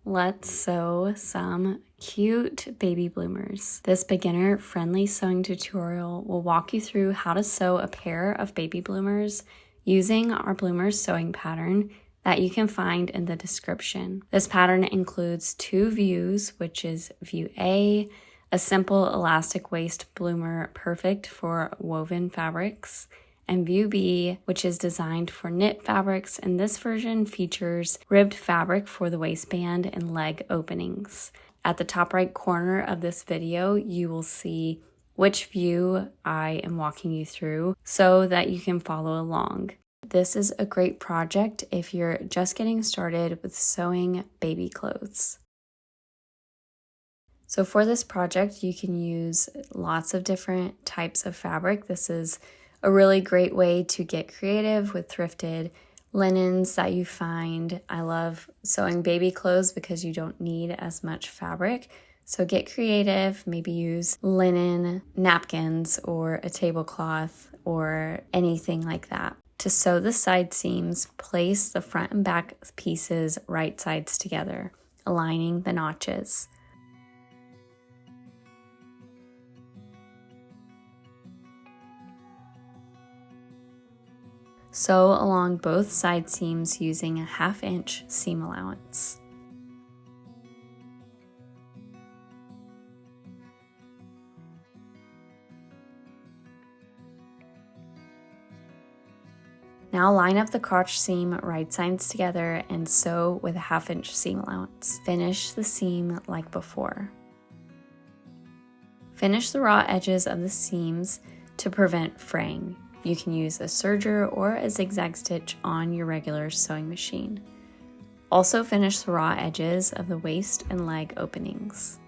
let's sew some cute baby bloomers. This beginner-friendly sewing tutorial will walk you through how to sew a pair of baby bloomers using our bloomers sewing pattern that you can find in the description. This pattern includes 2 views, which is view A, a simple elastic waist bloomer perfect for woven fabrics, and view B, which is designed for knit fabrics, and this version features ribbed fabric for the waistband and leg openings. At the top right corner of this video, you will see which view I am walking you through so that you can follow along. This is a great project if you're just getting started with sewing baby clothes. So for this project, you can use lots of different types of fabric. This is a really great way to get creative with thrifted linens that you find. I love sewing baby clothes because you don't need as much fabric. So get creative, maybe use linen napkins or a tablecloth or anything like that. To sew the side seams, place the front and back pieces right sides together, aligning the notches. Sew along both side seams using a 1/2 inch seam allowance. Now line up the crotch seam right sides together and sew with a 1/2 inch seam allowance. Finish the seam like before. Finish the raw edges of the seams to prevent fraying. You can use a serger or a zigzag stitch on your regular sewing machine. Also finish the raw edges of the waist and leg openings.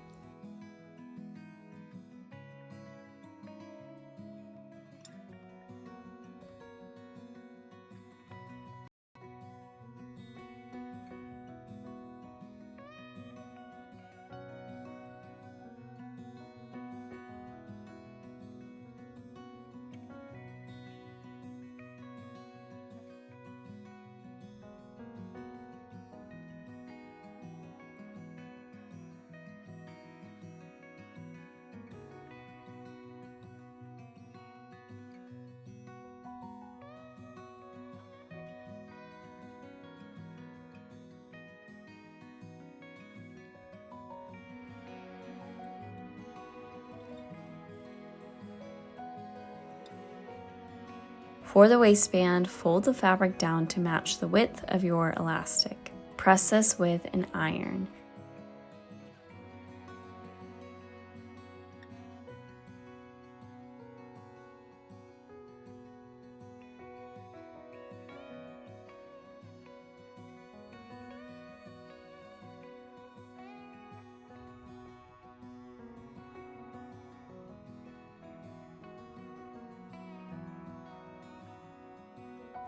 For the waistband, fold the fabric down to match the width of your elastic. Press this with an iron.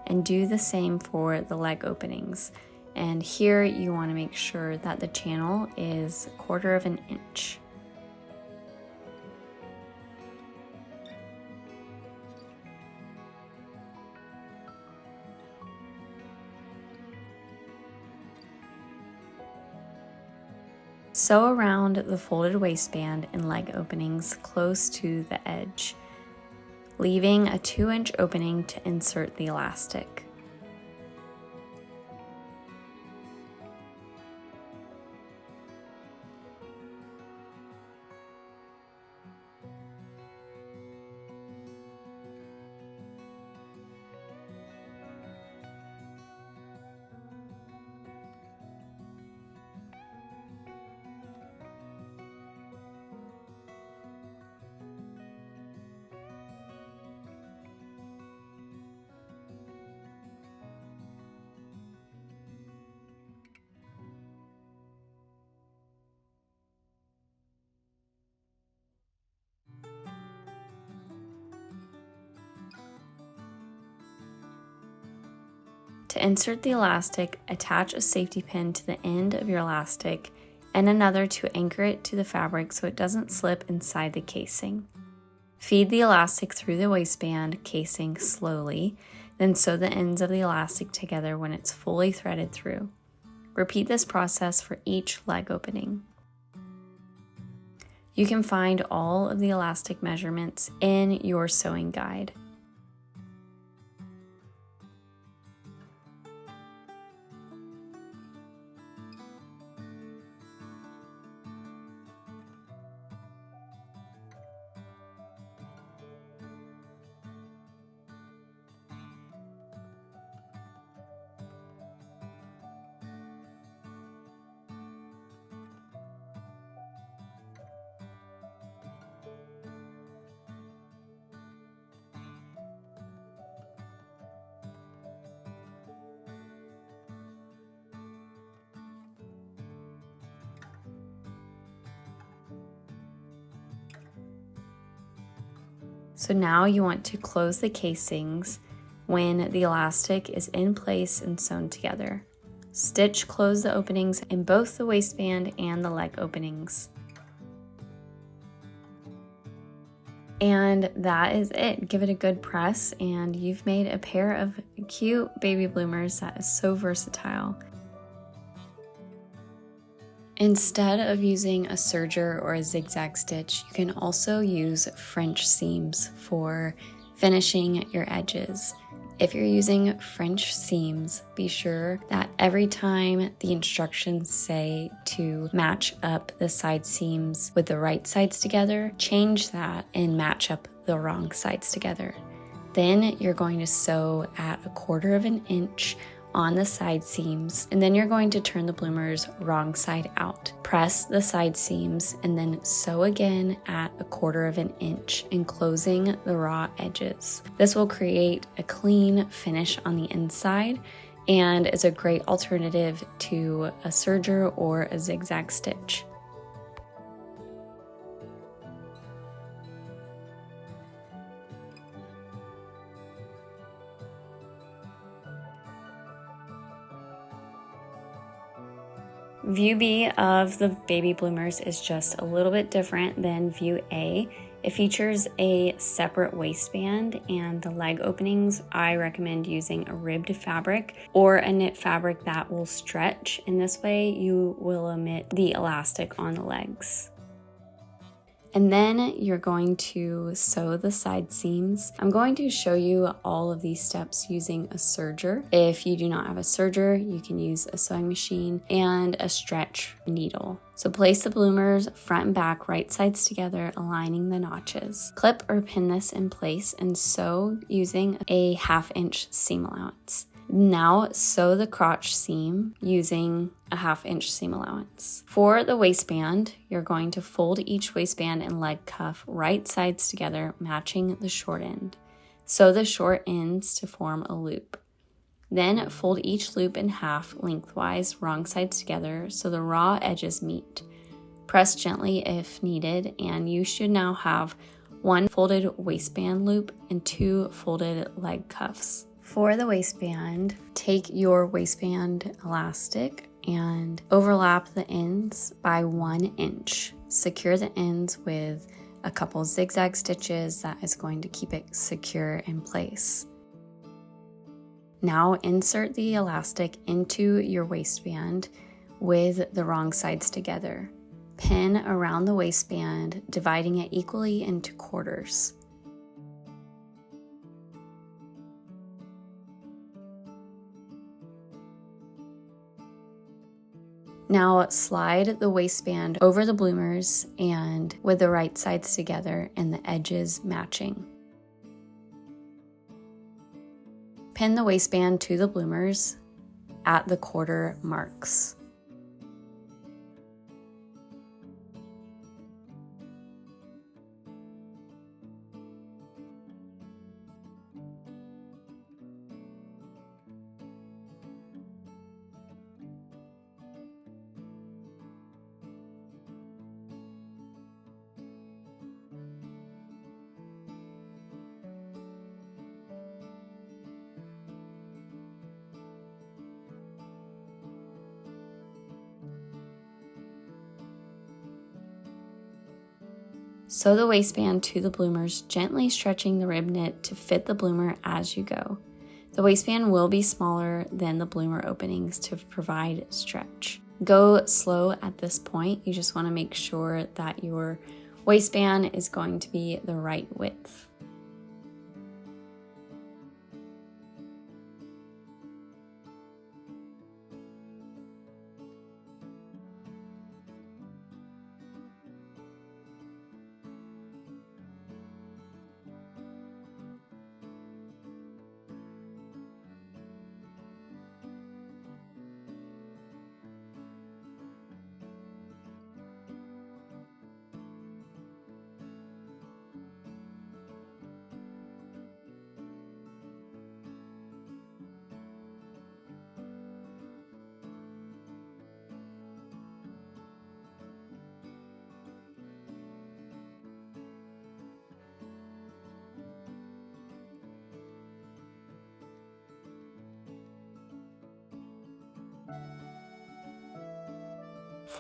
And do the same for the leg openings. And here you want to make sure that the channel is 1/4 of an inch. Sew around the folded waistband and leg openings close to the edge, leaving a 2-inch opening to insert the elastic. To insert the elastic, attach a safety pin to the end of your elastic and another to anchor it to the fabric so it doesn't slip inside the casing. Feed the elastic through the waistband casing slowly, then sew the ends of the elastic together when it's fully threaded through. Repeat this process for each leg opening. You can find all of the elastic measurements in your sewing guide. So now you want to close the casings when the elastic is in place and sewn together. Stitch close the openings in both the waistband and the leg openings. And that is it. Give it a good press and you've made a pair of cute baby bloomers that is so versatile. Instead of using a serger or a zigzag stitch, you can also use French seams for finishing your edges. If you're using French seams, be sure that every time the instructions say to match up the side seams with the right sides together, change that and match up the wrong sides together. Then you're going to sew at 1/4 of an inch on the side seams, and then you're going to turn the bloomers wrong side out. Press the side seams and then sew again at 1/4 of an inch, enclosing the raw edges. This will create a clean finish on the inside and is a great alternative to a serger or a zigzag stitch. View B of the baby bloomers is just a little bit different than view A. It features a separate waistband, and the leg openings, I recommend using a ribbed fabric or a knit fabric that will stretch. In this way, you will omit the elastic on the legs. And then you're going to sew the side seams. I'm going to show you all of these steps using a serger. If you do not have a serger, you can use a sewing machine and a stretch needle. So place the bloomers front and back, right sides together, aligning the notches. Clip or pin this in place and sew using a 1/2 inch seam allowance. Now sew the crotch seam using a 1/2 inch seam allowance. For the waistband, you're going to fold each waistband and leg cuff right sides together, matching the short end. Sew the short ends to form a loop. Then fold each loop in half lengthwise, wrong sides together, so the raw edges meet. Press gently if needed, and you should now have 1 folded waistband loop and 2 folded leg cuffs. For the waistband, take your waistband elastic and overlap the ends by 1 inch. Secure the ends with a couple zigzag stitches that is going to keep it secure in place. Now insert the elastic into your waistband with the wrong sides together. Pin around the waistband, dividing it equally into quarters. Now slide the waistband over the bloomers and with the right sides together and the edges matching. Pin the waistband to the bloomers at the quarter marks. Sew the waistband to the bloomers, gently stretching the rib knit to fit the bloomer as you go. The waistband will be smaller than the bloomer openings to provide stretch. Go slow at this point. You just want to make sure that your waistband is going to be the right width.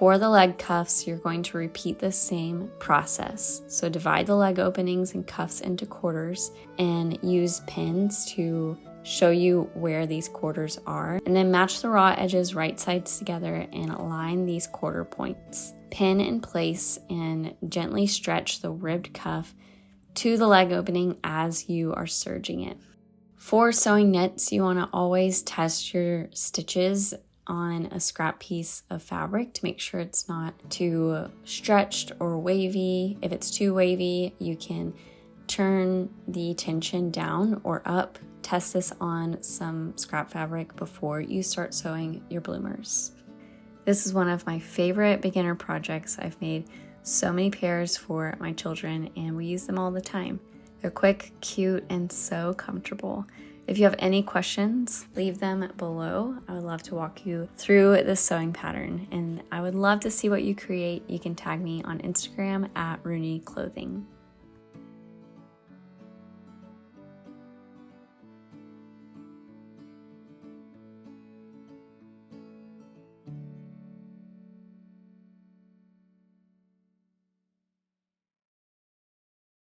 For the leg cuffs, you're going to repeat the same process. So divide the leg openings and cuffs into quarters and use pins to show you where these quarters are. And then match the raw edges right sides together and align these quarter points. Pin in place and gently stretch the ribbed cuff to the leg opening as you are serging it. For sewing knits, you want to always test your stitches on a scrap piece of fabric to make sure it's not too stretched or wavy. If it's too wavy, you can turn the tension down or up. Test this on some scrap fabric before you start sewing your bloomers. This is one of my favorite beginner projects. I've made so many pairs for my children and we use them all the time. They're quick, cute, and so comfortable. If you have any questions, leave them below. I would love to walk you through this sewing pattern and I would love to see what you create. You can tag me on Instagram at Rooney Clothing.